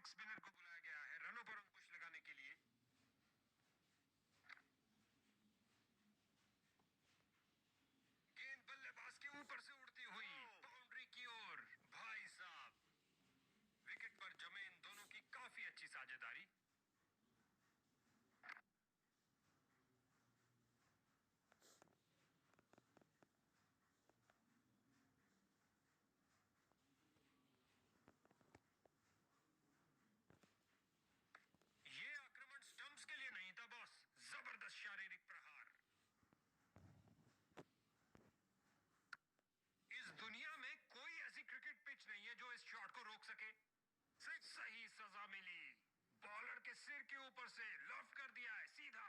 Leg spinner को बुलाया गया है रनों पर अंकुश लगाने के लिए। गेंद बल्लेबाज के ऊपर से उड़ती हुई बाउंड्री की ओर। भाई साहब, विकेट पर जमे इन दोनों की काफी अच्छी साझेदारी। ये आक्रमण स्टंप्स के लिए नहीं था बॉस, जबरदस्त शारीरिक प्रहार। इस दुनिया में कोई ऐसी क्रिकेट पिच नहीं है जो इस शॉट को रोक सके। सही सजा मिली। बॉलर के सिर के ऊपर से लॉफ्ट कर दिया है सीधा।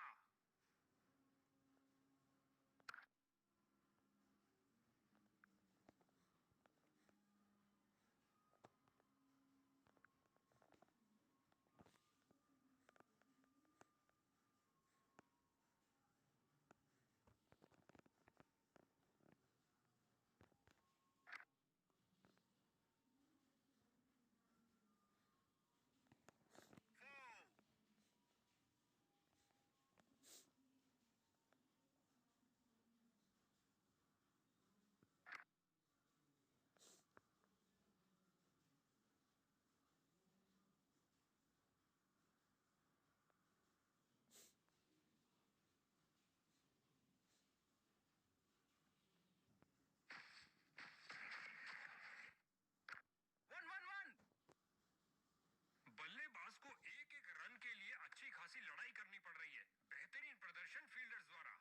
बल्लेबाज को एक एक रन के लिए अच्छी खासी लड़ाई करनी पड़ रही है। बेहतरीन प्रदर्शन फील्डर्स द्वारा।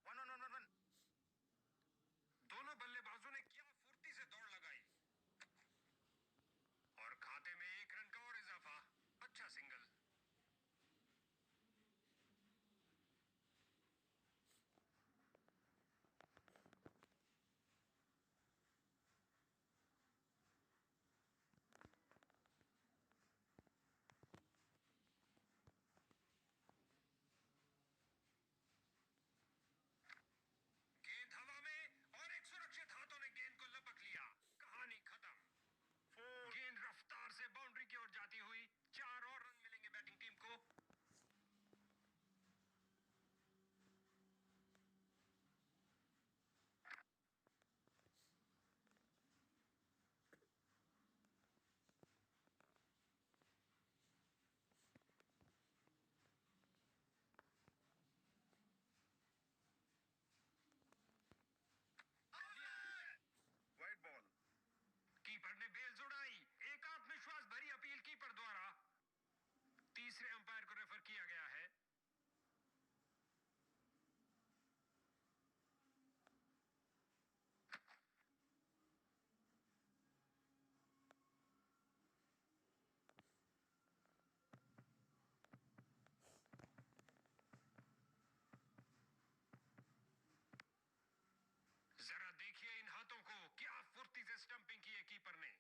One one one one one. दोनों बल्लेबाजों ने क्या फुर्ती से दौड़ लगाई और खाते में एक रन का और इजाफा। अच्छा सिंगल। गेंद हवा में और एक सुरक्षित हाथों ने गेंद को लपक लिया। कहानी खत्म। गेंद रफ्तार से बाउंड्री की ओर जाती हुई। 4 और रन मिलेंगे बैटिंग टीम को। Wide ball. कीपर ने बेल्स उड़ाई। एक आत्मविश्वास भरी अपील कीपर द्वारा। तीसरे अंपायर को रेफर किया गया है। जरा देखिए इन हाथों को, क्या फुर्ती से स्टंपिंग की है कीपर ने।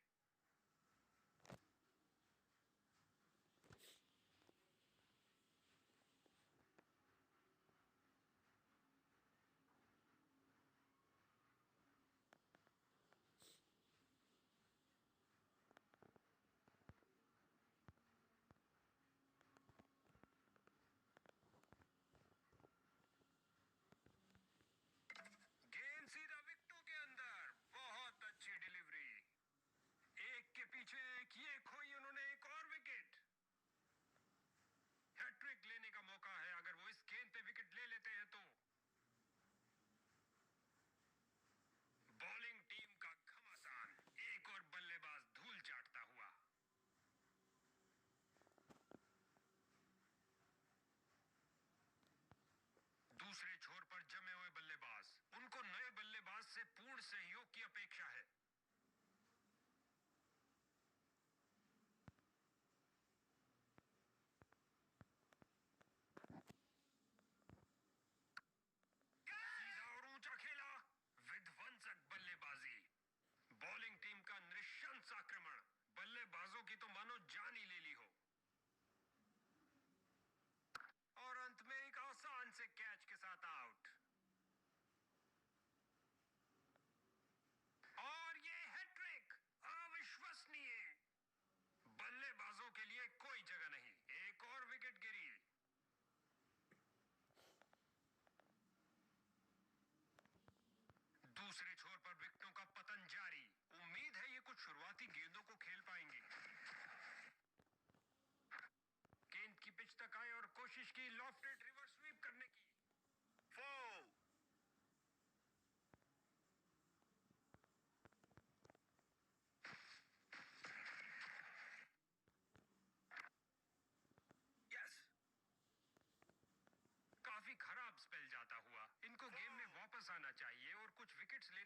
गेंद सीधा विकेटों के अंदर। बहुत अच्छी डिलीवरी।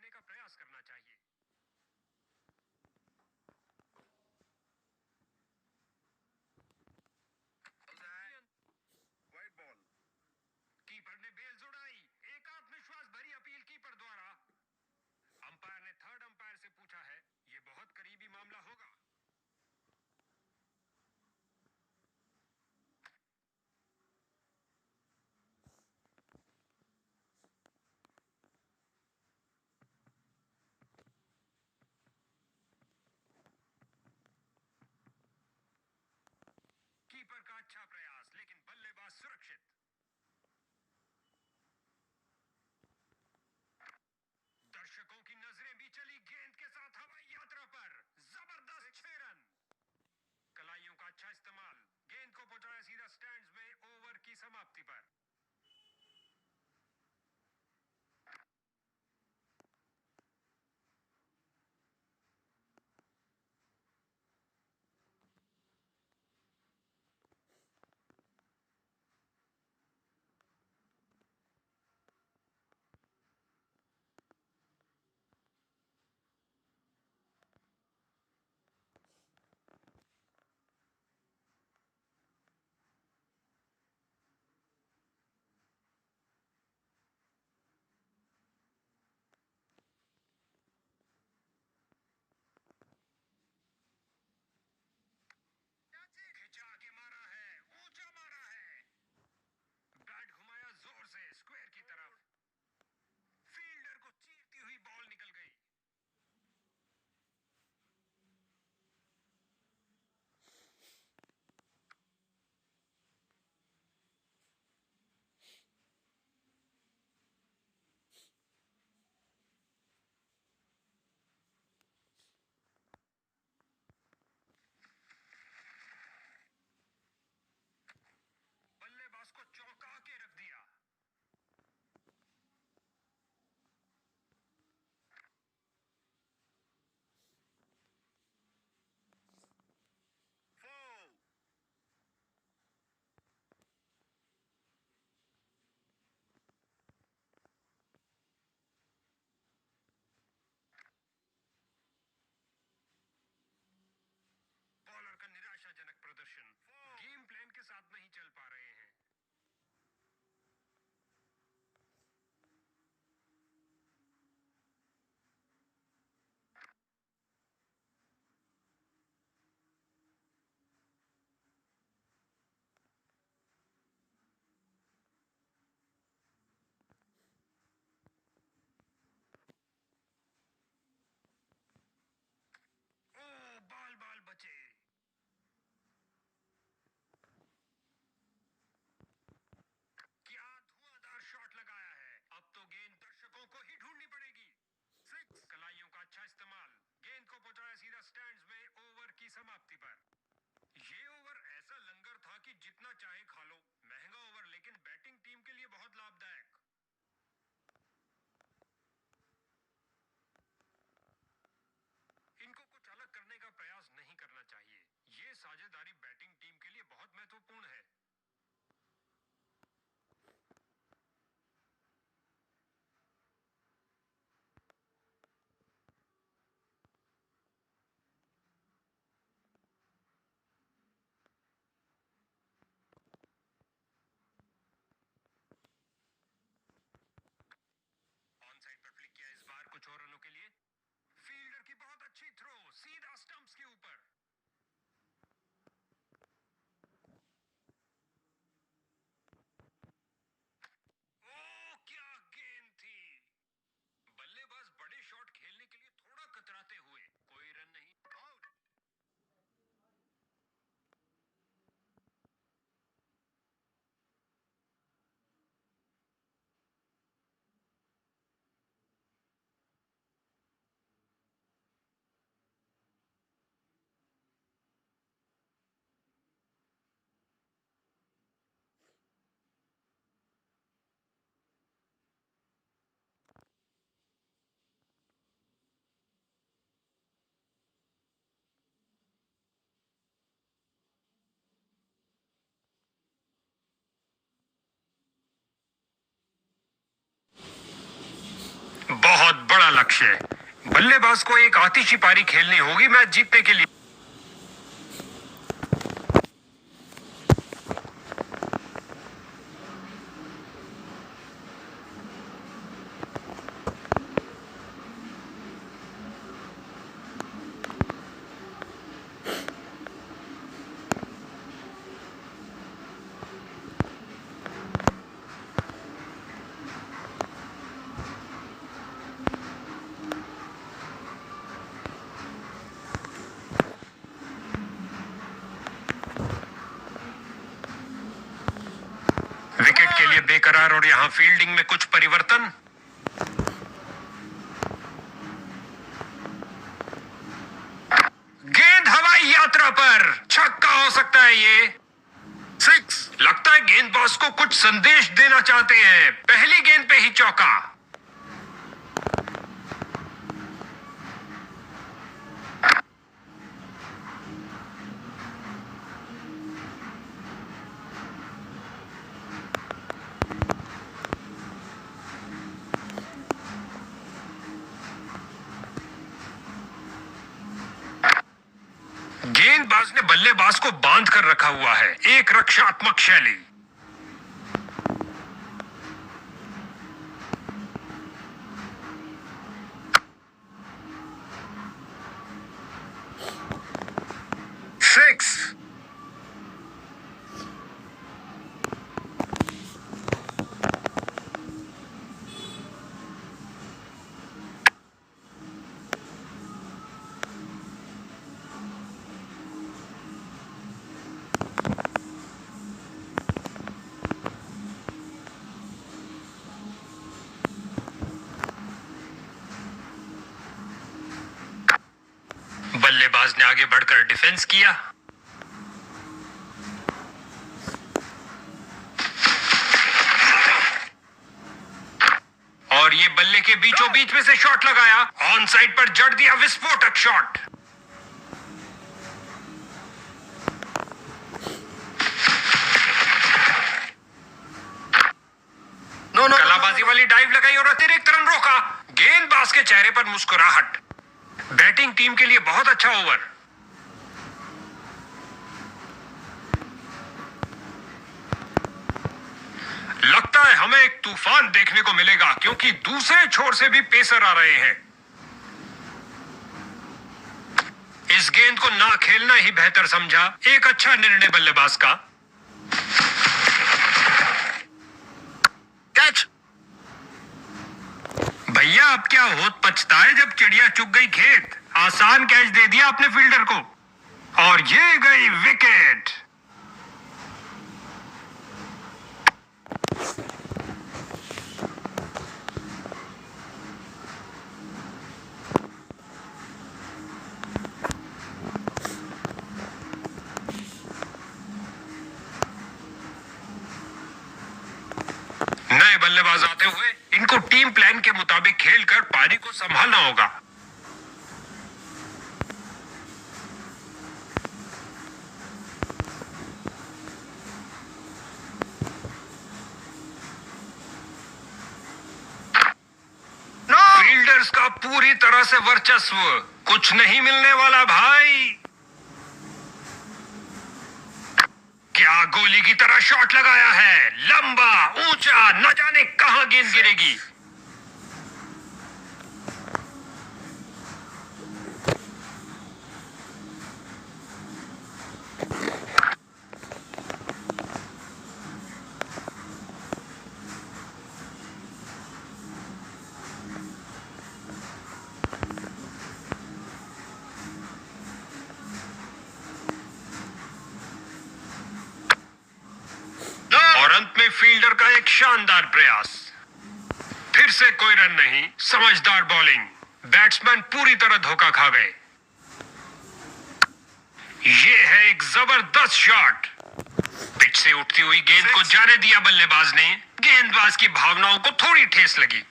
करने का प्रयास करना चाहिए। White ball. कीपर ने बेल्स उड़ाई। एक आत्मविश्वास भरी अपील कीपर द्वारा। अंपायर ने थर्ड अंपायर से पूछा है, यह बहुत करीबी मामला होगा। कीपर का अच्छा प्रयास, लेकिन बल्लेबाज सुरक्षित। दर्शकों की नजरें भी चली गेंद के साथ हवाई यात्रा पर। जबरदस्त 6 रन। कलाइयों का अच्छा इस्तेमाल, गेंद को पहुंचाया सीधा स्टैंड्स में ओवर की समाप्ति पर। खिंचा के मारा है, ऊंचा मारा है। बैट घुमाया जोर से स्क्वायर की तरफ। फील्डर को चीरती हुई बॉल निकल गई। बल्लेबाज को चौंका के रख दिया। फोर। बॉलर का निराशाजनक प्रदर्शन, गेम प्लान के साथ नहीं चल पा रहे हैं। ओ, बाल बाल बचे। क्या धुआंधार शॉट लगाया है। अब तो गेंद दर्शकों को ही ढूंढनी पड़ेगी। 6। कलाइयों का अच्छा इस्तेमाल, गेंद को पहुंचाया सीधा स्टैंड्स में ओवर की समाप्ति पर। ये ओवर ऐसा लंगर था कि जितना चाहे खा लो। महंगा ओवर, लेकिन बैटिंग टीम के लिए बहुत लाभदायक। इनको कुछ अलग करने का प्रयास नहीं करना चाहिए। ये साझेदारी बैटिंग टीम के लिए बहुत महत्वपूर्ण है। ऑन साइड पर फ्लिक किया इस बार कुछ और रनों के लिए। फील्डर की बहुत अच्छी थ्रो, सीधा स्टंप्स के ऊपर। ओ, क्या गेंद थी। बल्लेबाज बड़े शॉट खेलने के लिए थोड़ा कतराते हुए। कोई रन नहीं, आउट। बड़ा लक्ष्य। बल्लेबाज को एक आतिशी पारी खेलनी होगी मैच जीतने के लिए। विकेट के लिए बेकरार और यहां फील्डिंग में कुछ परिवर्तन। गेंद हवाई यात्रा पर, छक्का हो सकता है ये। 6। लगता है गेंदबाज को कुछ संदेश देना चाहते हैं। पहली गेंद पे ही चौका। गेंदबाज ने बल्लेबाज को बांध कर रखा हुआ है, एक रक्षात्मक शैली। सिक्स। बल्लेबाज ने आगे बढ़कर डिफेंस किया। और ये बल्ले के बीचों बीच में से शॉट लगाया। ऑन साइड पर जड़ दिया विस्फोटक शॉट। कलाबाजी वाली डाइव लगाई और अतिरिक्त रन रोका। गेंदबाज के चेहरे पर मुस्कुराहट। बैटिंग टीम के लिए बहुत अच्छा ओवर। लगता है हमें एक तूफान देखने को मिलेगा क्योंकि दूसरे छोर से भी पेसर आ रहे हैं। इस गेंद को ना खेलना ही बेहतर समझा। एक अच्छा निर्णय बल्लेबाज का। कैच। भैया अब क्या होत पछताए जब चिड़िया चुग गई खेत। आसान कैच दे दिया अपने फील्डर को और ये गई विकेट। नए बल्लेबाज आते हुए इनको टीम प्लान के मुताबिक खेलकर पारी को संभालना होगा। फील्डर्स का पूरी तरह से वर्चस्व, कुछ नहीं मिलने वाला भाई। क्या गोली की तरह शॉट लगाया है, लंबा ऊंचा, न जाने कहां गेंद गिरेगी। और अंत में फील्डर का एक शानदार प्रयास। फिर से कोई रन नहीं। समझदार बॉलिंग। बैट्समैन पूरी तरह धोखा खा गए। ये है एक जबरदस्त शॉट। पिच से उठती हुई गेंद को जाने दिया बल्लेबाज ने। गेंदबाज की भावनाओं को थोड़ी ठेस लगी।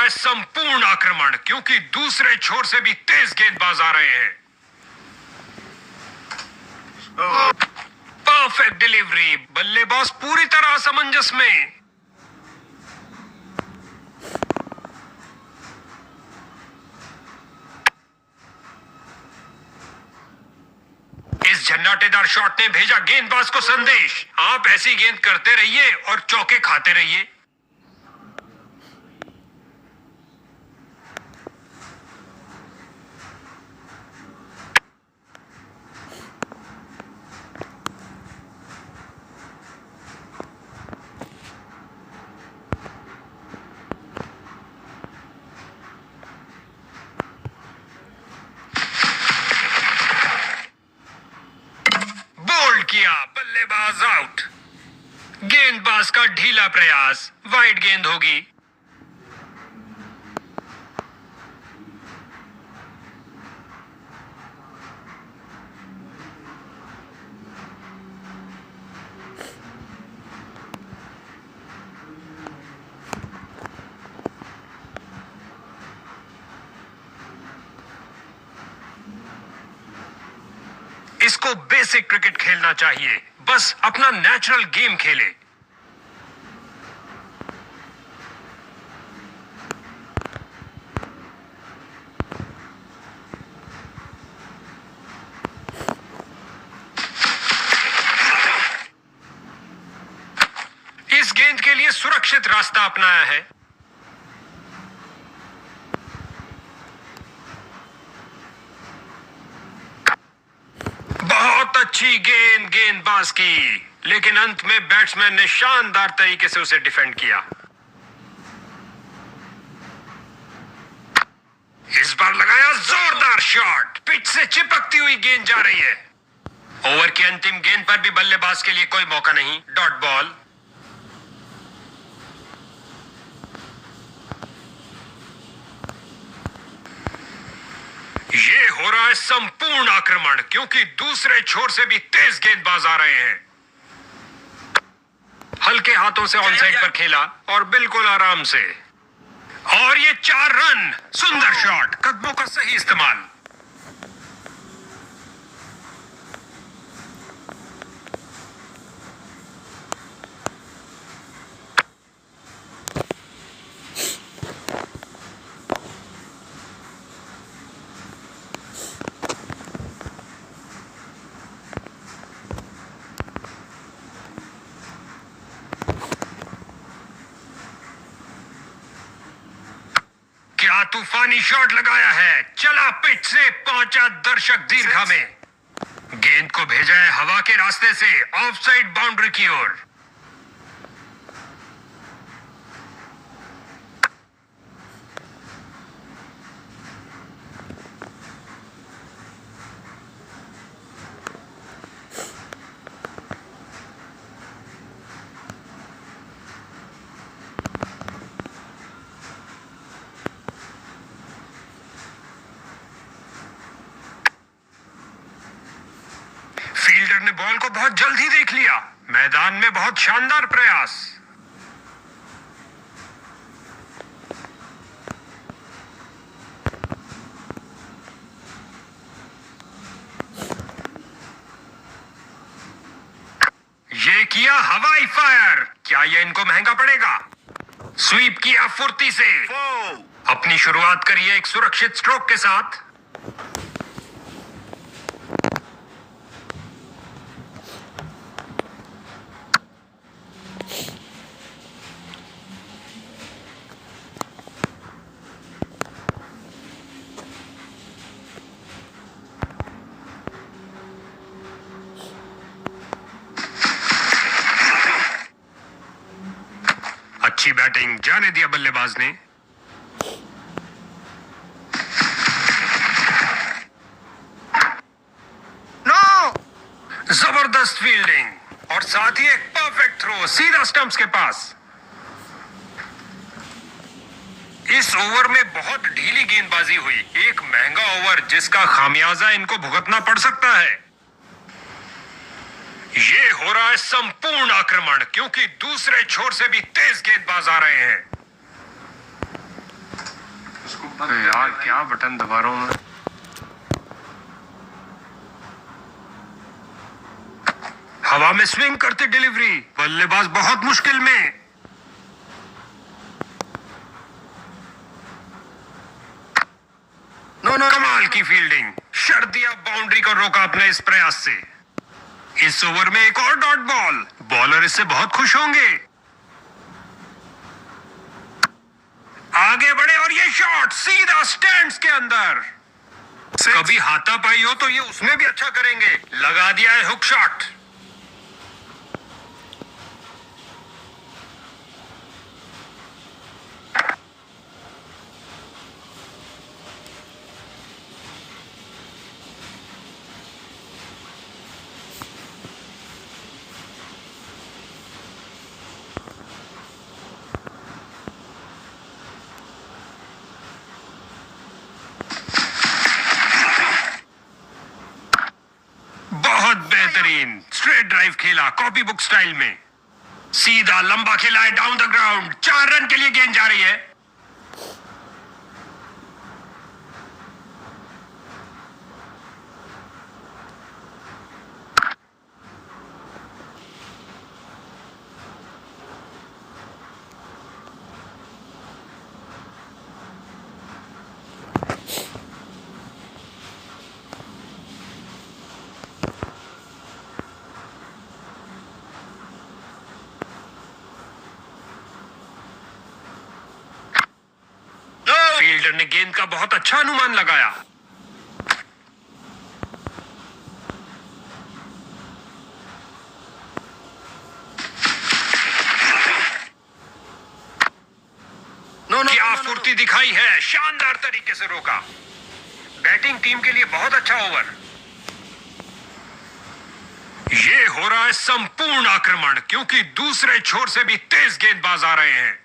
है संपूर्ण आक्रमण क्योंकि दूसरे छोर से भी तेज गेंदबाज आ रहे हैं। परफेक्ट डिलीवरी, बल्लेबाज पूरी तरह असमंजस में। इस झन्नाटेदार शॉट ने भेजा गेंदबाज को संदेश, आप ऐसी गेंद करते रहिए और चौके खाते रहिए। किया, बल्लेबाज आउट। गेंदबाज का ढीला प्रयास, वाइड गेंद होगी। इसको बेसिक क्रिकेट खेलना चाहिए, बस अपना नेचुरल गेम खेले। इस गेंद के लिए सुरक्षित रास्ता अपनाया है। अच्छी गेंद गेंदबाज की, लेकिन अंत में बैट्समैन ने शानदार तरीके से उसे डिफेंड किया। इस बार लगाया जोरदार शॉट, पिच से चिपकती हुई गेंद जा रही है। ओवर की अंतिम गेंद पर भी बल्लेबाज के लिए कोई मौका नहीं, डॉट बॉल। ये हो रहा है संपूर्ण आक्रमण क्योंकि दूसरे छोर से भी तेज गेंदबाज आ रहे हैं। हल्के हाथों से ऑन साइड पर खेला और बिल्कुल आराम से, और ये 4 रन। सुंदर शॉट, कदमों का सही इस्तेमाल। क्या तूफानी शॉट लगाया है, चला पिच से, पहुंचा दर्शक दीर्घा में। गेंद को भेजा है हवा के रास्ते से ऑफ साइड बाउंड्री की ओर। फील्डर ने बॉल को बहुत जल्दी देख लिया। मैदान में बहुत शानदार प्रयास। ये किया हवाई फायर, क्या ये इनको महंगा पड़ेगा? स्वीप किया फुर्ती से। अपनी शुरुआत करिए एक सुरक्षित स्ट्रोक के साथ। अच्छी बैटिंग, जाने दिया बल्लेबाज ने। नो! जबरदस्त फील्डिंग और साथ ही एक परफेक्ट थ्रो सीधा स्टंप्स के पास। इस ओवर में बहुत ढीली गेंदबाजी हुई, एक महंगा ओवर जिसका खामियाजा इनको भुगतना पड़ सकता है। ये हो रहा है संपूर्ण आक्रमण क्योंकि दूसरे छोर से भी तेज गेंदबाज आ रहे हैं। यार क्या बटन दबा रहा हूँ मैं। हवा में स्विंग करते डिलीवरी, बल्लेबाज बहुत मुश्किल में। कमाल की फील्डिंग, शर्त दिया, बाउंड्री को रोका अपने इस प्रयास से। इस ओवर में एक और डॉट बॉल, बॉलर इससे बहुत खुश होंगे। आगे बढ़े और ये शॉट सीधा स्टैंड्स के अंदर। कभी हाथापाई हो तो ये उसमें भी अच्छा करेंगे। लगा दिया है हुक शॉट। बहुत बेहतरीन स्ट्रेट ड्राइव खेला, कॉपी बुक स्टाइल में। सीधा लंबा खेला है डाउन द ग्राउंड। 4 रन के लिए गेंद जा रही है। फील्डर ने गेंद का बहुत अच्छा अनुमान लगाया। क्या फुर्ती दिखाई है, शानदार तरीके से रोका। बैटिंग टीम के लिए बहुत अच्छा ओवर। ये हो रहा है संपूर्ण आक्रमण, क्योंकि दूसरे छोर से भी तेज गेंदबाज आ रहे हैं।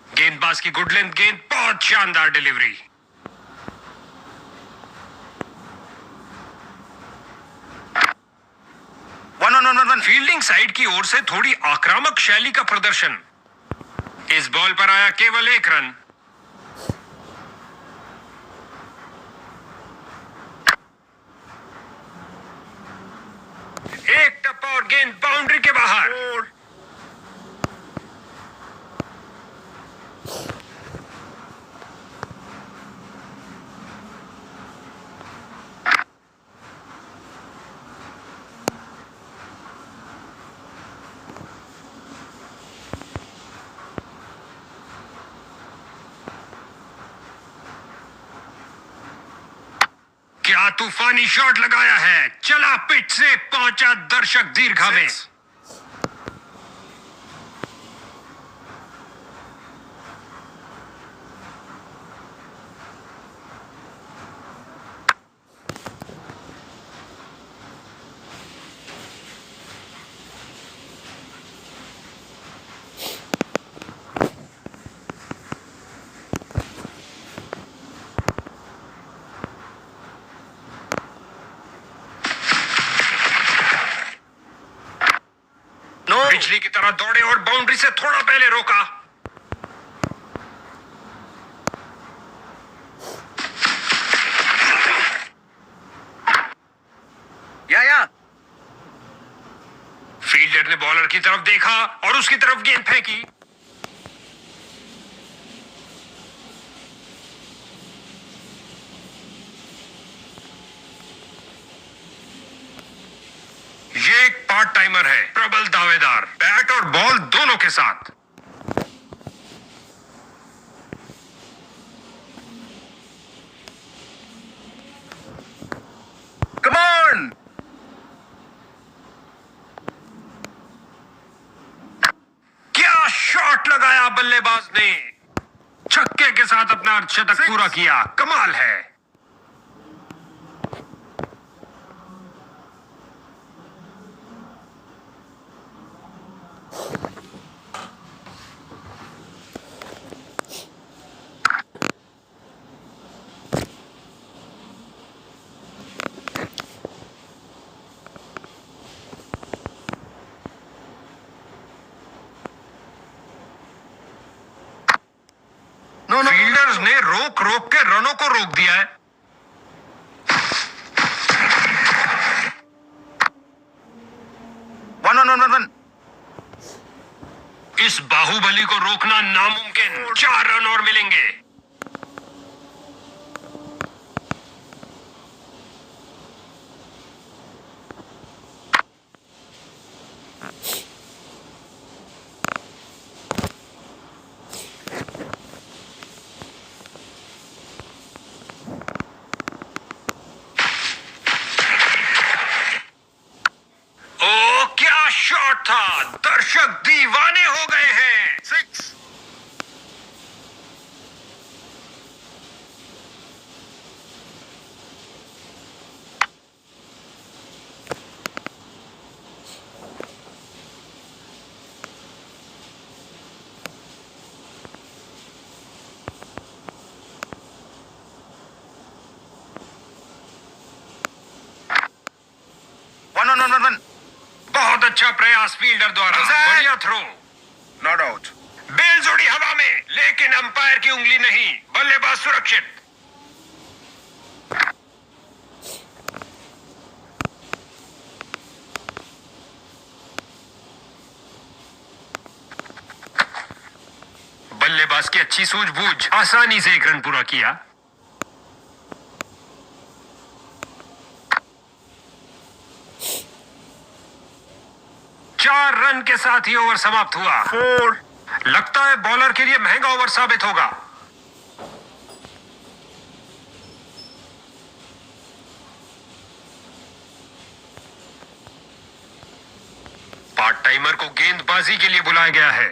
गेंदबाज की गुड लेंथ गेंद, बहुत शानदार डिलीवरी। फील्डिंग साइड की ओर से थोड़ी आक्रामक शैली का प्रदर्शन। इस बॉल पर आया केवल 1 रन। एक टप्पा और गेंद बाउंड्री के बाहर। क्या तूफानी शॉट लगाया है, चला पिच से, पहुंचा दर्शक दीर्घा में। बिजली की तरह दौड़े और बाउंड्री से थोड़ा पहले रोका। या फील्डर ने बॉलर की तरफ देखा और उसकी तरफ गेंद फेंकी। ये एक पार्ट टाइमर है, प्रबल दावेदार, बैट और बॉल दोनों के साथ। Come on! क्या शॉट लगाया बल्लेबाज ने, छक्के के साथ अपना अर्धशतक पूरा किया। कमाल है। फील्डर्स ने रोक रोक के रनों को रोक दिया है। वन। इस बाहुबली को रोकना नामुमकिन। 4 रन और मिलेंगे। ओ क्या शॉट था। दर्शक दीवाने हो गए हैं। 6। वन। बहुत अच्छा प्रयास फील्डर द्वारा। बढ़िया थ्रो। Not out. बेल जोड़ी हवा में, लेकिन अंपायर की उंगली नहीं। बल्लेबाज सुरक्षित। बल्लेबाज की अच्छी सूझबूझ, आसानी से 1 रन पूरा किया। चार रन के साथ ही ओवर समाप्त हुआ। 4। लगता है बॉलर के लिए महंगा ओवर साबित होगा। पार्ट टाइमर को गेंदबाजी के लिए बुलाया गया है।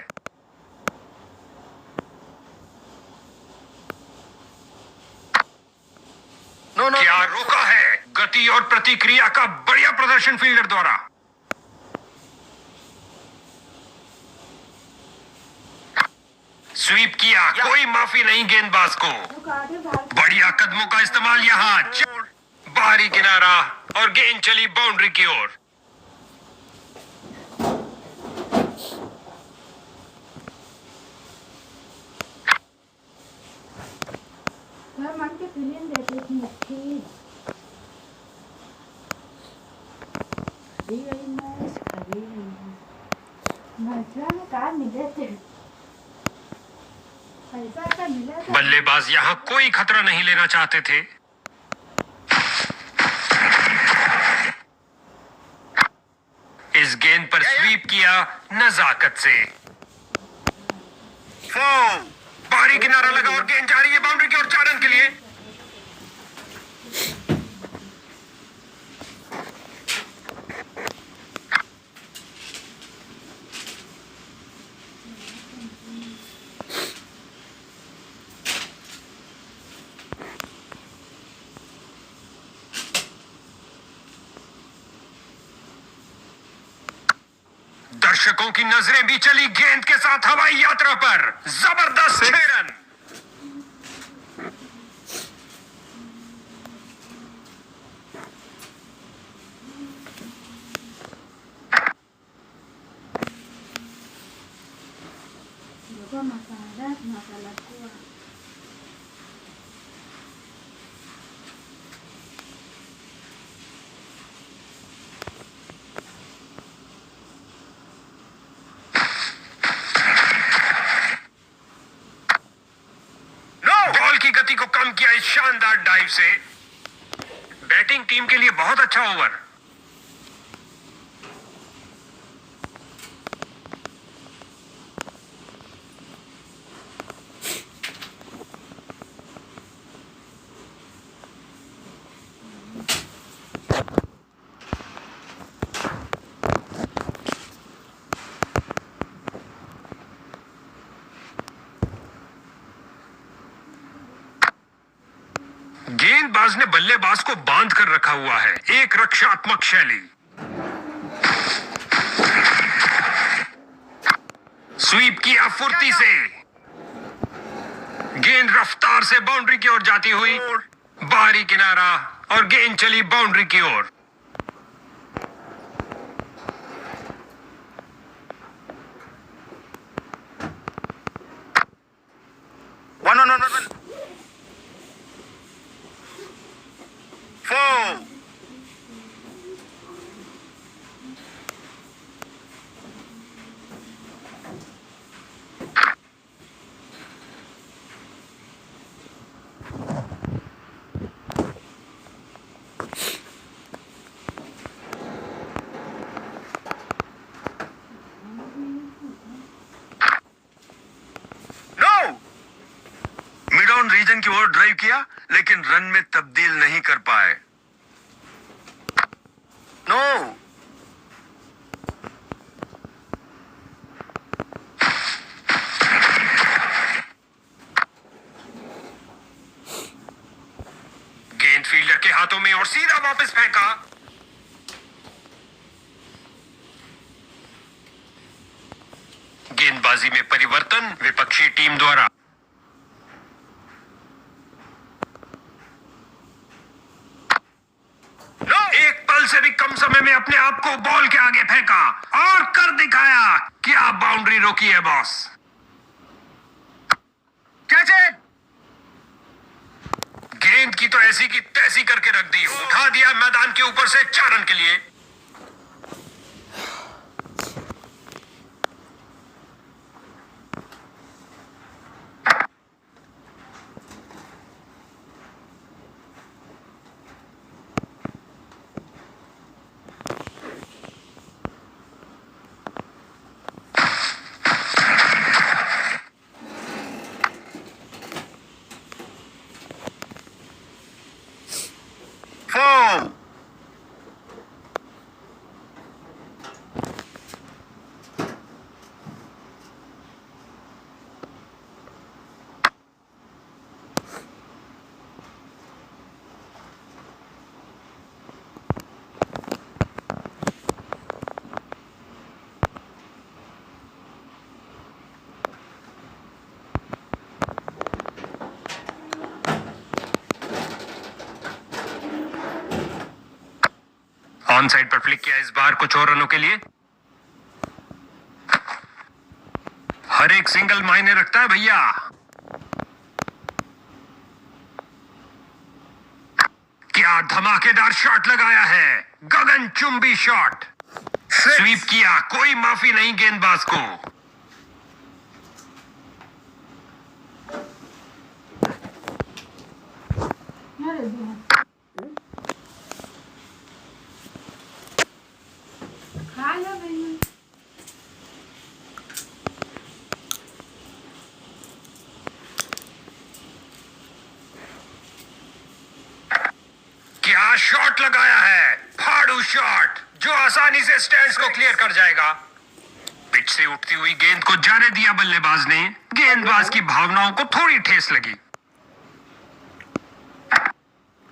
क्या रोका है। गति और प्रतिक्रिया का बढ़िया प्रदर्शन फील्डर द्वारा। स्वीप किया, कोई माफी नहीं गेंदबाज को। बढ़िया कदमों का इस्तेमाल यहां। बाहरी किनारा और गेंद चली बाउंड्री की ओर। मन के फिल्म देते थे अच्छी। कार मिले थे। पैसा का मिला था। बल्लेबाज यहां कोई खतरा नहीं लेना चाहते थे। इस गेंद पर स्वीप किया नजाकत से। 4। बाहरी किनारा लगा और गेंद जा रही है बाउंड्री की ओर 4 रन के लिए। दर्शकों की नजरें भी चली गेंद के साथ हवाई यात्रा पर। जबरदस्त 6 रन। मसाला कुआ। बॉल की गति को कम किया इस शानदार डाइव से। बैटिंग टीम के लिए बहुत अच्छा ओवर। गेंदबाज ने बल्लेबाज को बांध कर रखा हुआ है। एक रक्षात्मक शैली। स्वीप किया फुर्ती से। गेंद रफ्तार से बाउंड्री की ओर जाती हुई। बाहरी किनारा और गेंद चली बाउंड्री की ओर। वन। ओर ड्राइव किया लेकिन रन में तब्दील नहीं कर पाए। नो। गेंद फील्डर के हाथों में और सीधा वापस फेंका। गेंदबाजी में परिवर्तन विपक्षी टीम द्वारा। एक पल से भी कम समय में अपने आप को बॉल के आगे फेंका और कर दिखाया। क्या बाउंड्री रोकी है बॉस। Catch it. गेंद की तो ऐसी की तैसी करके रख दी। उठा दिया मैदान के ऊपर से 4 रन के लिए। ऑन साइड पर फ्लिक किया इस बार कुछ और रनों के लिए। हर एक सिंगल मायने रखता है भैया। क्या धमाकेदार शॉट लगाया है। गगनचुंबी शॉट। स्वीप किया। कोई माफी नहीं गेंदबाज को। अरे वाह। खा लो भैया। क्या शॉट लगाया है। फाड़ू शॉट जो आसानी से स्टैंड्स को क्लियर कर जाएगा। पिच से उठती हुई गेंद को जाने दिया बल्लेबाज ने। गेंदबाज की भावनाओं को थोड़ी ठेस लगी।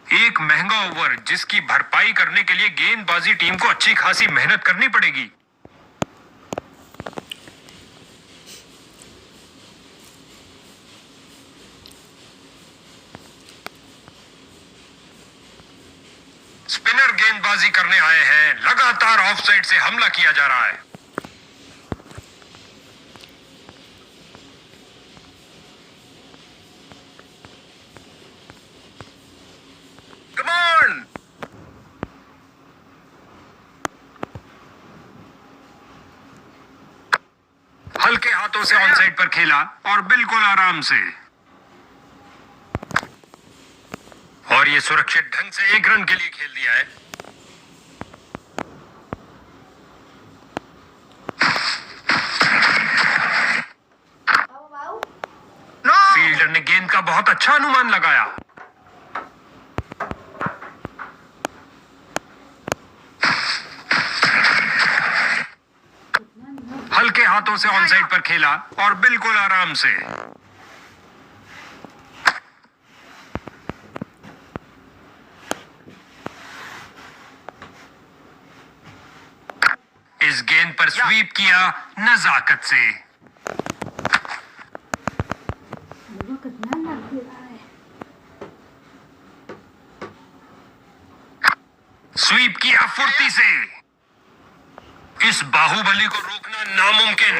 एक महंगा ओवर जिसकी भरपाई करने के लिए गेंदबाजी टीम को अच्छी खासी मेहनत करनी पड़ेगी। स्पिनर गेंदबाजी करने आए हैं। लगातार ऑफ साइड से हमला किया जा रहा है। Come on. हल्के हाथों से ऑन साइड पर खेला और बिल्कुल आराम से। और ये सुरक्षित ढंग से 1 रन के लिए खेल दिया है। फील्डर ने गेंद का बहुत अच्छा अनुमान लगाया। हल्के हाथों से ऑन साइड पर खेला और बिल्कुल आराम से। इस गेंद पर स्वीप किया नजाकत से। वो कितना लग रहा है। स्वीप किया फुर्ती से। इस बाहुबली को रोकना नामुमकिन।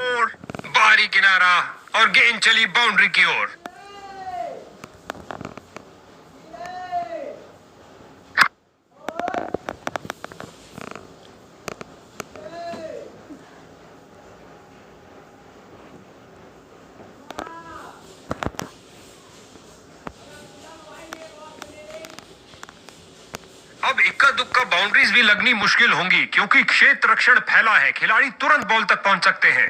बाहरी किनारा और गेंद चली बाउंड्री की ओर। अब इक्का दुक्का बाउंड्रीज भी लगनी मुश्किल होंगी क्योंकि क्षेत्र रक्षण फैला है। खिलाड़ी तुरंत बॉल तक पहुंच सकते हैं।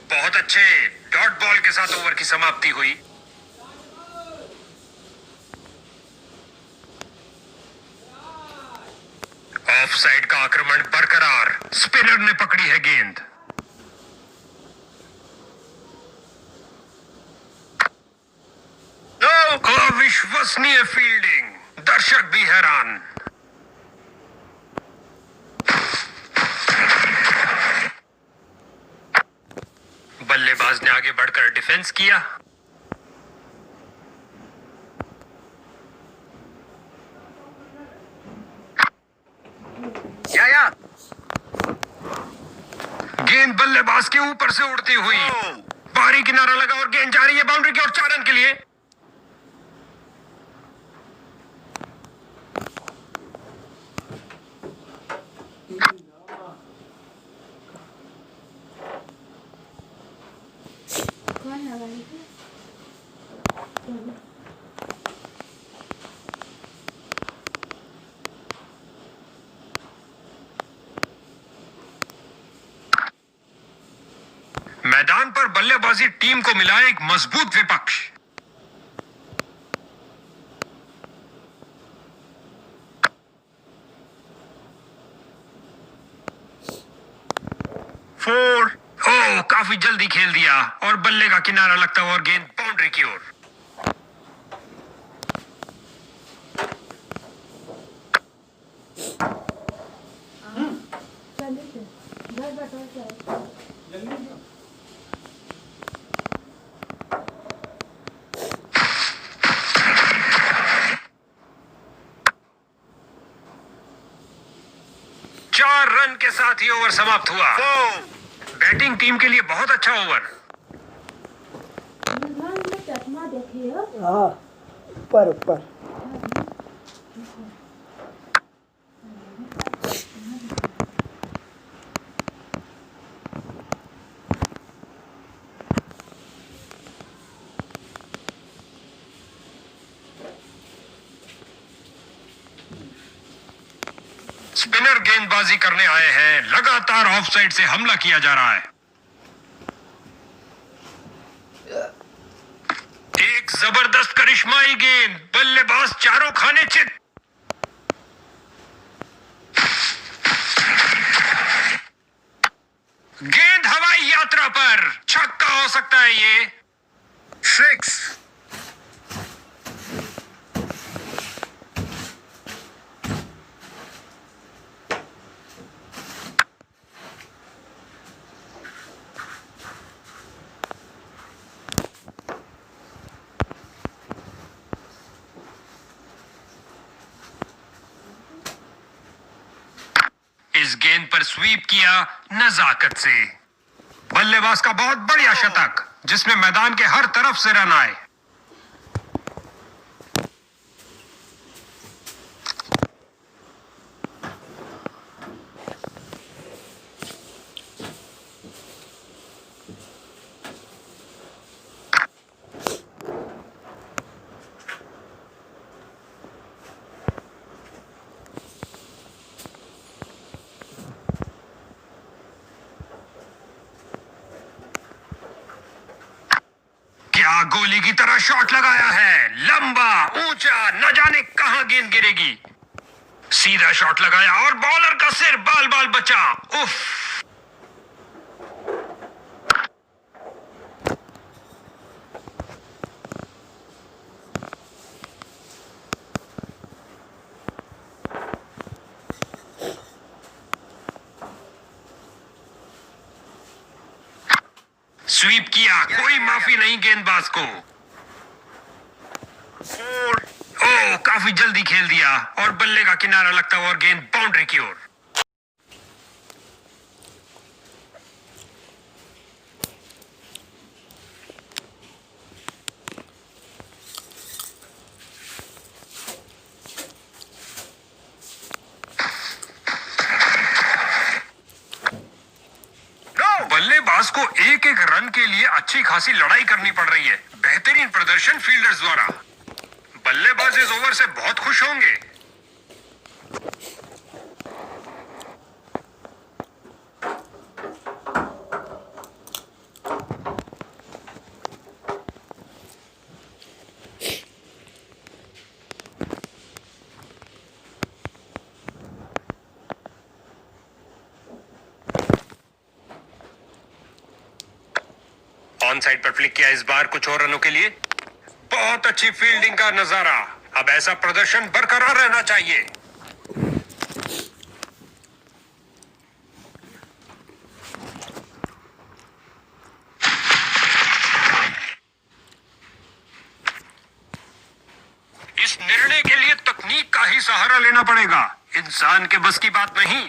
बहुत अच्छे। डॉट बॉल के साथ ओवर की समाप्ति हुई। ऑफ साइड का आक्रमण बरकरार, स्पिनर ने पकड़ी है गेंद। अविश्वसनीय फील्डिंग, दर्शक भी हैरान। बल्लेबाज ने आगे बढ़कर डिफेंस किया। या गेंद बल्लेबाज के ऊपर से उड़ती हुई बाहरी किनारा लगा और गेंद जा रही है बाउंड्री की ओर 4 रन के लिए। कौन लगाई थी? मैदान पर बल्लेबाजी टीम को मिला एक मजबूत विपक्ष। फोर। ओह, काफी जल्दी खेल दिया और बल्ले का किनारा लगता हुआ और गेंद बाउंड्री की ओर। चलिए फिर, घर बैठो क्या? चार रन के साथ ही ओवर समाप्त हुआ। बैटिंग टीम के लिए बहुत अच्छा ओवर। भगवान ने चकमा देखी हो? हाँ, ऊपर ऊपर। स्पिनर गेंदबाजी करने आए हैं, लगातार ऑफ साइड से हमला किया जा रहा है। एक जबरदस्त करिश्माई गेंद, बल्लेबाज चारों खाने चित। गेंद हवाई यात्रा पर, छक्का हो सकता है ये। 6। इस गेंद पर स्वीप किया नजाकत से। बल्लेबाज का बहुत बढ़िया शतक, जिसमें मैदान के हर तरफ से रन आए। क्या गोली की तरह शॉट लगाया है, लंबा ऊंचा, न जाने कहां गेंद गिरेगी। सीधा शॉट लगाया और बॉलर का सिर बाल बाल बचा। उफ। स्वीप किया, कोई माफी नहीं गेंदबाज को। 4। ओह, काफी जल्दी खेल दिया और बल्ले का किनारा लगता हुआ और गेंद बाउंड्री की ओर। बल्लेबाज को एक एक रन के लिए अच्छी खासी लड़ाई करनी पड़ रही है। बेहतरीन प्रदर्शन फील्डर्स द्वारा। बल्लेबाज इस ओवर से बहुत खुश होंगे। साइड पर फ्लिक किया, इस बार कुछ और रनों के लिए। बहुत अच्छी फील्डिंग का नजारा। अब ऐसा प्रदर्शन बरकरार रहना चाहिए। इस निर्णय के लिए तकनीक का ही सहारा लेना पड़ेगा, इंसान के बस की बात नहीं।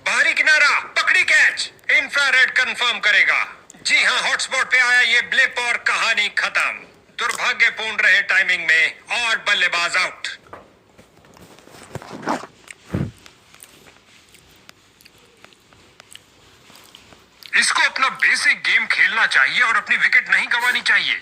बाहरी किनारा, पकड़ी कैच, इंफ्रारेड कंफर्म करेगा। जी हां, हॉटस्पॉट पे आया ये ब्लिप और कहानी खत्म। दुर्भाग्यपूर्ण रहे टाइमिंग में और बल्लेबाज आउट। इसको अपना बेसिक गेम खेलना चाहिए और अपनी विकेट नहीं गंवानी चाहिए।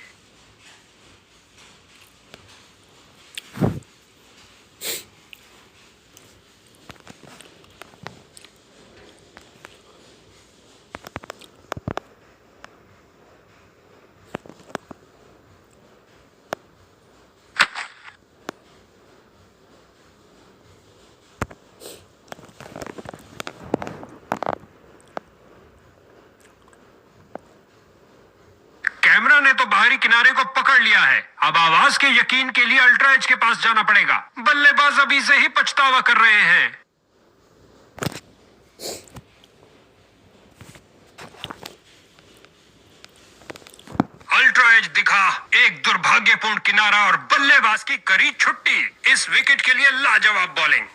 कैमरा ने तो बाहरी किनारे को पकड़ लिया है। अब आवाज के यकीन के लिए अल्ट्रा एज के पास जाना पड़ेगा। बल्लेबाज अभी से ही पछतावा कर रहे हैं। अल्ट्रा एज दिखा, एक दुर्भाग्यपूर्ण किनारा और बल्लेबाज की करी छुट्टी। इस विकेट के लिए लाजवाब बॉलिंग।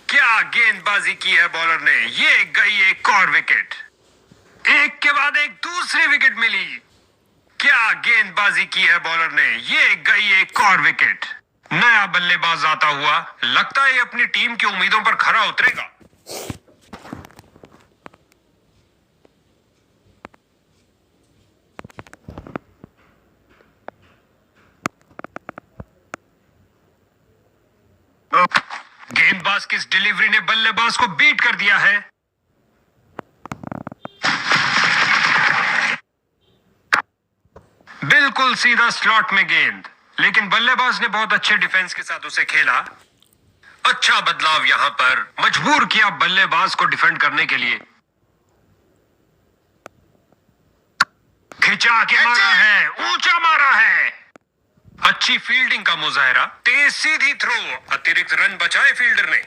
क्या गेंदबाजी की है बॉलर ने। ये गई एक और विकेट। एक के बाद एक दूसरी विकेट मिली। क्या गेंदबाजी की है बॉलर ने। ये गई एक और विकेट। नया बल्लेबाज आता हुआ, लगता है ये अपनी टीम की उम्मीदों पर खरा उतरेगा। गेंदबाज की इस डिलीवरी ने बल्लेबाज को बीट कर दिया है। बिल्कुल सीधा स्लॉट में गेंद, लेकिन बल्लेबाज ने बहुत अच्छे डिफेंस के साथ उसे खेला। अच्छा बदलाव यहां पर, मजबूर किया बल्लेबाज को डिफेंड करने के लिए। खिंचा के मारा है, ऊंचा मारा है। अच्छी फील्डिंग का मुजाहरा, तेज सीधी थ्रो, अतिरिक्त रन बचाए फील्डर ने।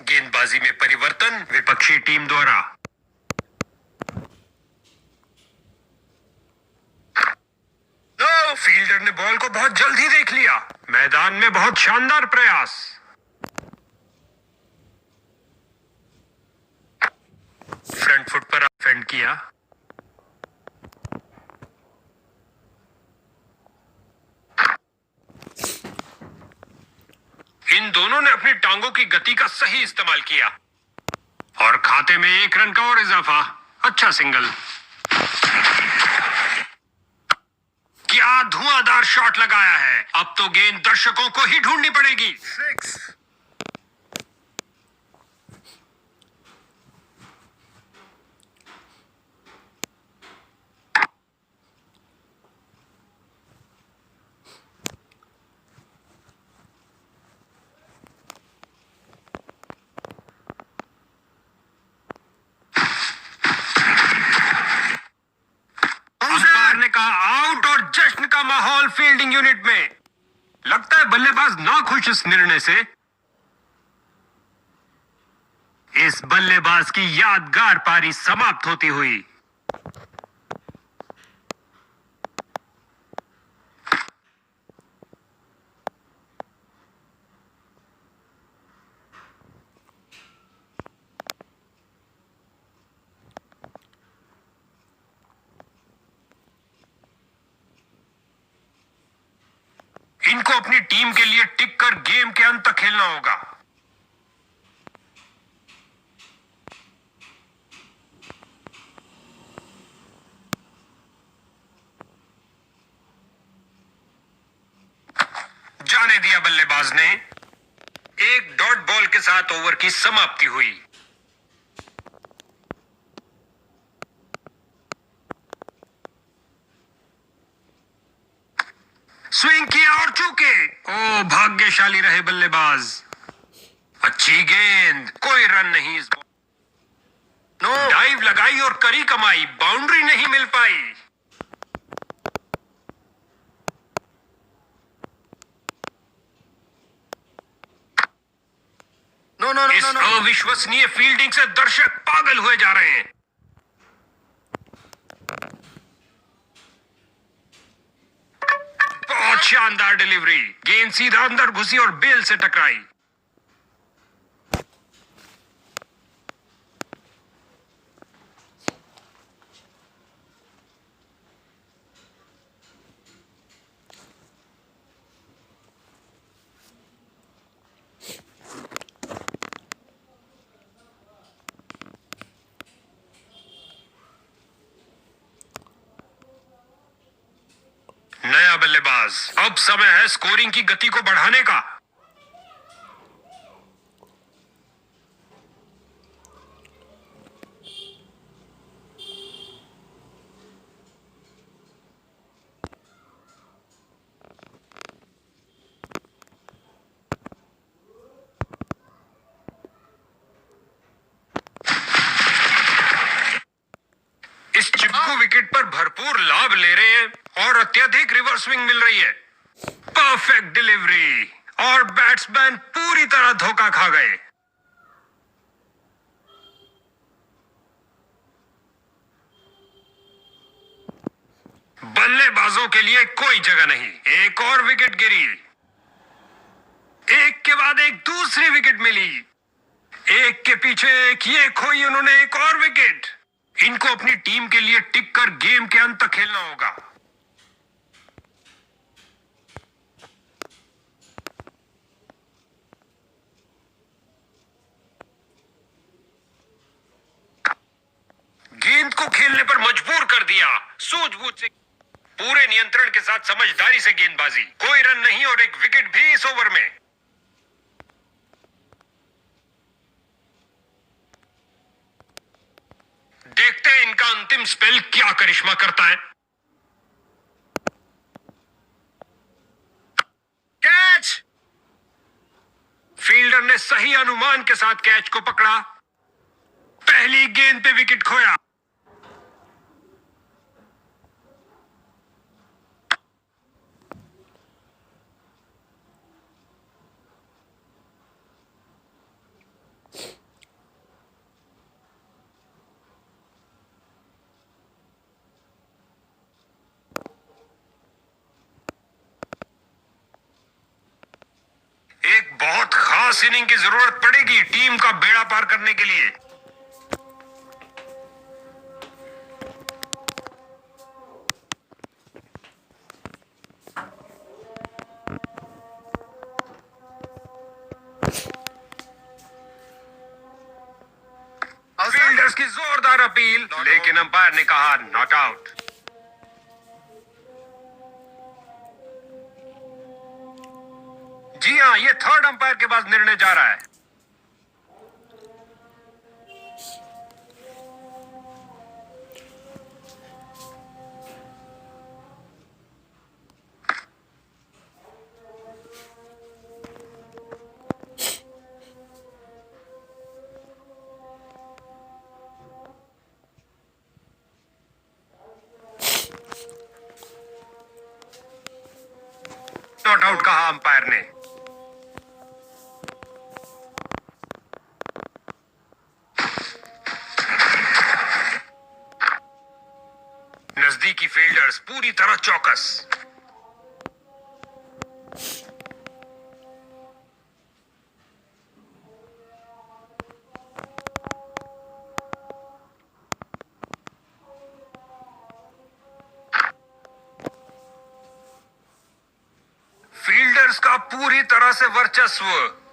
गेंदबाजी में परिवर्तन विपक्षी टीम द्वारा। फील्डर ने बॉल को बहुत जल्द ही देख लिया। मैदान में बहुत शानदार प्रयास। फ्रंट फुट पर फेंड किया। इन दोनों ने अपनी टांगों की गति का सही इस्तेमाल किया और खाते में एक रन का और इजाफा। अच्छा सिंगल। क्या धुआंधार शॉट लगाया है। अब तो गेंद दर्शकों को ही ढूंढनी पड़ेगी। 6। अंपायर ने कहा आउट और जश्न का माहौल फील्डिंग यूनिट में। लगता है बल्लेबाज नाखुश इस निर्णय से। इस बल्लेबाज की यादगार पारी समाप्त होती हुई। इनको अपनी टीम के लिए टिक कर गेम के अंत तक खेलना होगा। दिया बल्लेबाज ने। एक डॉट बॉल के साथ ओवर की समाप्ति हुई। स्विंग किया और चूके। ओ, भाग्यशाली रहे बल्लेबाज। अच्छी गेंद, कोई रन नहीं इस बॉल। डाइव लगाई और करी कमाई, बाउंड्री नहीं मिल पाई। इस अविश्वसनीय फील्डिंग से दर्शक पागल हुए जा रहे हैं। बहुत शानदार डिलीवरी, गेंद सीधा अंदर घुसी और बेल से टकराई। नया बल्लेबाज। अब समय है स्कोरिंग की गति को बढ़ाने का। इस चिपकू विकेट पर भरपूर लाभ ले रहे हैं और अत्यधिक रिवर्स स्विंग मिल रही है। परफेक्ट डिलीवरी और बैट्समैन पूरी तरह धोखा खा गए। बल्लेबाजों के लिए कोई जगह नहीं। एक और विकेट गिरी। एक के बाद एक दूसरी विकेट मिली। एक के पीछे एक, ये खोई उन्होंने एक और विकेट। इनको अपनी टीम के लिए टिक कर गेम के अंत तक खेलना होगा। गेंद को खेलने पर मजबूर कर दिया। सूझबूझ से, पूरे नियंत्रण के साथ समझदारी से गेंदबाजी। कोई रन नहीं और एक विकेट भी इस ओवर में। देखते हैं इनका अंतिम स्पेल क्या करिश्मा करता है। कैच! फील्डर ने सही अनुमान के साथ कैच को पकड़ा। पहली गेंद पे विकेट खोया। एक बहुत खास इनिंग की जरूरत पड़ेगी टीम का बेड़ा पार करने के लिए। फील्डर्स की जोरदार अपील, लेकिन अंपायर ने कहा नॉट आउट। जी हां, ये थर्ड अंपायर के पास निर्णय जा रहा है। नॉट आउट कहा अंपायर ने। नजदीकी फील्डर्स पूरी तरह चौकस। फील्डर्स का पूरी तरह से वर्चस्व,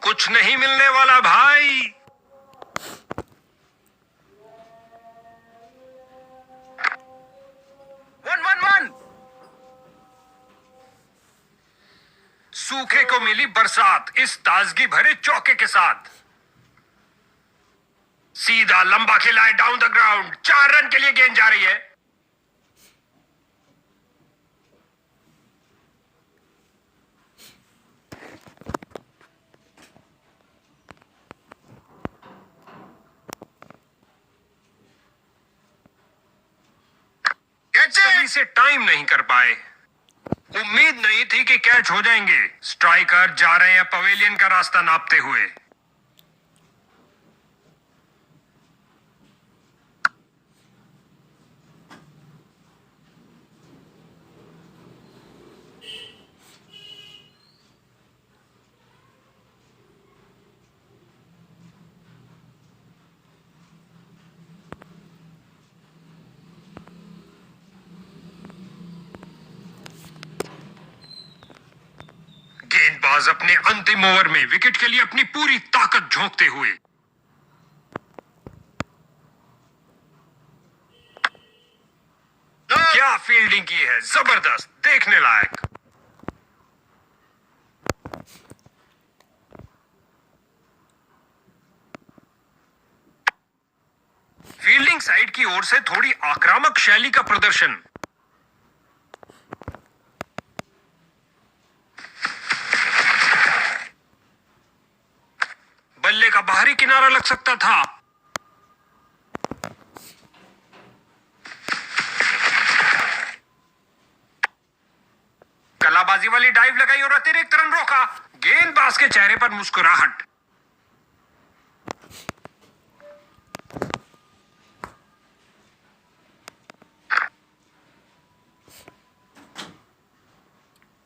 कुछ नहीं मिलने वाला भाई। सूखे को मिली बरसात इस ताजगी भरे चौके के साथ। सीधा लंबा खिलाए डाउन द ग्राउंड, 4 रन के लिए गेंद जा रही है। सही से टाइम नहीं कर पाए। उम्मीद नहीं थी कि कैच हो जाएंगे। स्ट्राइकर जा रहे हैं पवेलियन का रास्ता नापते हुए। गेंदबाज अपने अंतिम ओवर में विकेट के लिए अपनी पूरी ताकत झोंकते हुए। क्या फील्डिंग की है, जबरदस्त, देखने लायक। फील्डिंग साइड की ओर से थोड़ी आक्रामक शैली का प्रदर्शन। बल्ले का बाहरी किनारा लग सकता था। कलाबाजी वाली डाइव लगाई और अतिरिक्त रन रोका। गेंदबाज के चेहरे पर मुस्कुराहट।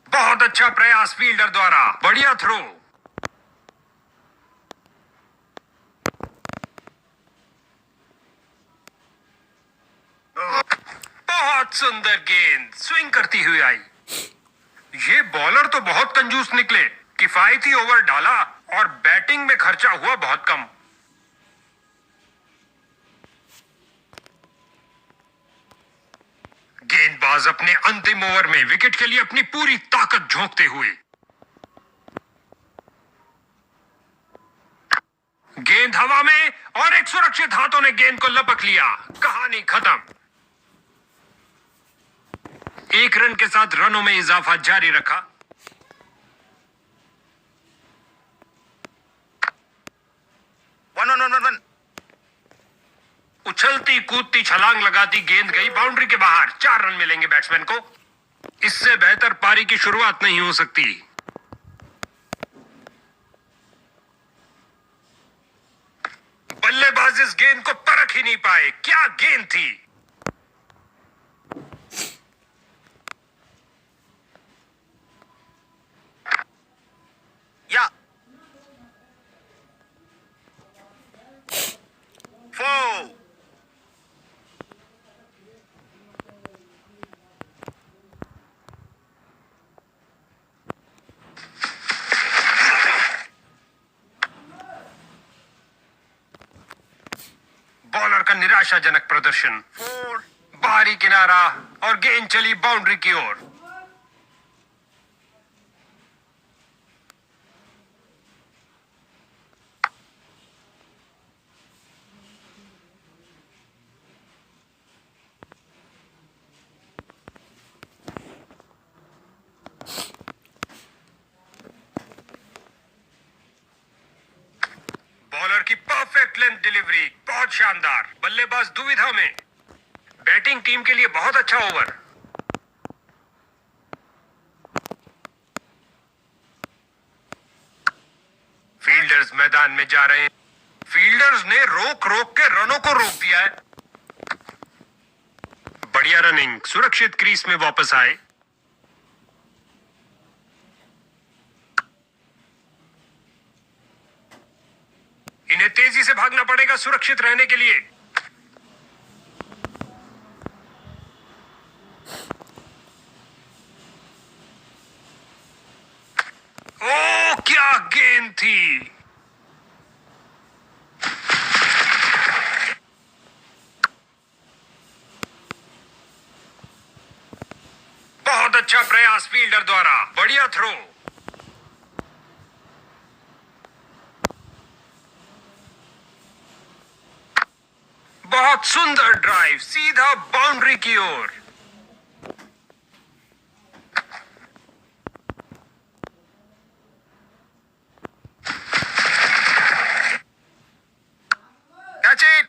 बहुत अच्छा प्रयास फील्डर द्वारा, बढ़िया थ्रो। बहुत सुंदर गेंद स्विंग करती हुई आई। ये बॉलर तो बहुत कंजूस निकले। किफायती ओवर डाला और बैटिंग में खर्चा हुआ बहुत कम। गेंदबाज अपने अंतिम ओवर में विकेट के लिए अपनी पूरी ताकत झोंकते हुए। गेंद हवा में और एक सुरक्षित हाथों ने गेंद को लपक लिया। कहानी खत्म। 1 रन के साथ रनों में इजाफा जारी रखा। वन। उछलती कूदती छलांग लगाती गेंद गई बाउंड्री के बाहर। 4 रन मिलेंगे बैट्समैन को। इससे बेहतर पारी की शुरुआत नहीं हो सकती। बल्लेबाज इस गेंद को परख ही नहीं पाए। क्या गेंद थी। या 4। बॉलर का निराशाजनक प्रदर्शन। 4। बाहरी किनारा और गेंद चली बाउंड्री की ओर। बॉलर की परफेक्ट लेंथ डिलीवरी, बहुत शानदार। बल्लेबाज दुविधा में। बैटिंग टीम के लिए बहुत अच्छा ओवर। फील्डर्स मैदान में जा रहे हैं। फील्डर्स ने रोक रोक के रनों को रोक दिया है। बढ़िया रनिंग, सुरक्षित क्रीज में वापस आए। इन्हें तेजी से भागना पड़ेगा सुरक्षित रहने के लिए। ओ क्या गेंद थी। बहुत अच्छा प्रयास फील्डर द्वारा, बढ़िया थ्रो। बहुत सुंदर ड्राइव, सीधा बाउंड्री की ओर। Catch it.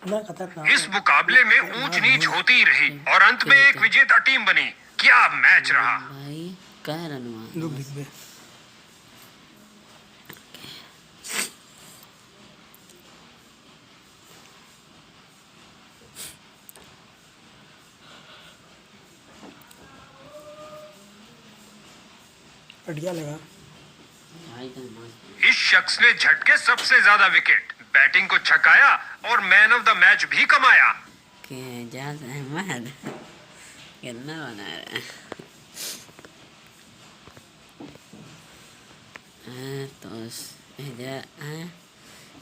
ना खतरनाक इस मुकाबले में ऊंच नीच होती ही रही और अंत में एक विजेता टीम बनी। क्या मैच रहा। भाई कह रहा हूँ दुख दिख बे। बढ़िया लगा। भाई का मस्त इस शख्स ने झटके सबसे ज्यादा विकेट, बैटिंग को छकाया और मैन ऑफ द मैच भी कमाया। के एजाज अहमद कितना बना रहा है तो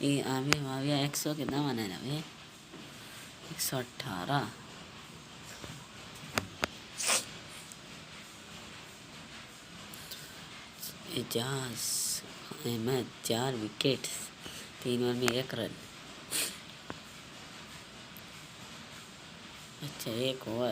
ये आमी माविया 100 कितना बना रहा है 118 एजाज अहमद 4 विकेट 3 ओवर में 1 रन। अच्छा 1 ओवर